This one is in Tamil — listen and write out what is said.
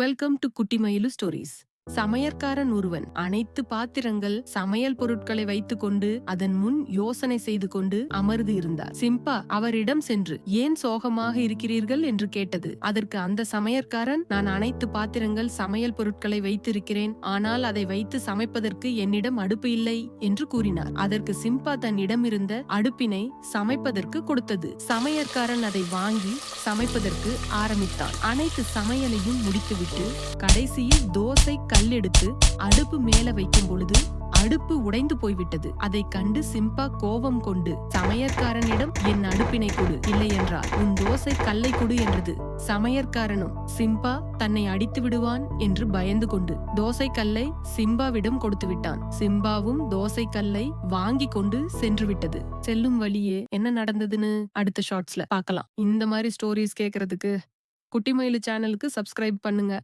Welcome to Kuttimayilu stories. சமையற்காரன் ஒருவன் அனைத்து பாத்திரங்கள் சமையல் பொருட்களை வைத்துக்கொண்டு அதன் முன் யோசனை செய்து கொண்டு அமர்ந்து இருந்தார். சிம்பா அவரிடம் சென்று ஏன் சோகமாக இருக்கிறீர்கள் என்று கேட்டது. அதற்கு அந்த சமையற்காரன், நான் அனைத்து பாத்திரங்கள் சமையல் பொருட்களை வைத்திருக்கிறேன், ஆனால் அதை வைத்து சமைப்பதற்கு என்னிடம் அடுப்பு இல்லை என்று கூறினார். அதற்கு சிம்பா தன்னிடம் இருந்த அடுப்பினை சமைப்பதற்கு கொடுத்தது. சமையற்காரன் அதை வாங்கி சமைப்பதற்கு ஆரம்பித்தான். அனைத்து சமையலையும் முடித்துவிட்டு கடைசியில் தோசை கல் எடுத்து அடுப்பு மேல வைக்கும் பொழுது அடுப்பு உடைந்து போய்விட்டது. அதை கண்டு சிம்பா கோபம் கொண்டு சமையற்காரனிடம் என் அடுப்பினை கொடு, இல்லை என்றால் உன் தோசை கல்லை கொடு என்றது. சமையற்காரனும் சிம்பா தன்னை அடித்து விடுவான் என்று பயந்து கொண்டு தோசை கல்லை சிம்பாவிடம் கொடுத்து விட்டான். சிம்பாவும் தோசை கல்லை வாங்கி கொண்டு சென்று விட்டது. செல்லும் வழியே என்ன நடந்ததுன்னு அடுத்த ஷார்ட்ஸ்ல பார்க்கலாம். இந்த மாதிரி ஸ்டோரிஸ் கேக்குறதுக்கு குட்டிமயிலு சேனலுக்கு சப்ஸ்கிரைப் பண்ணுங்க.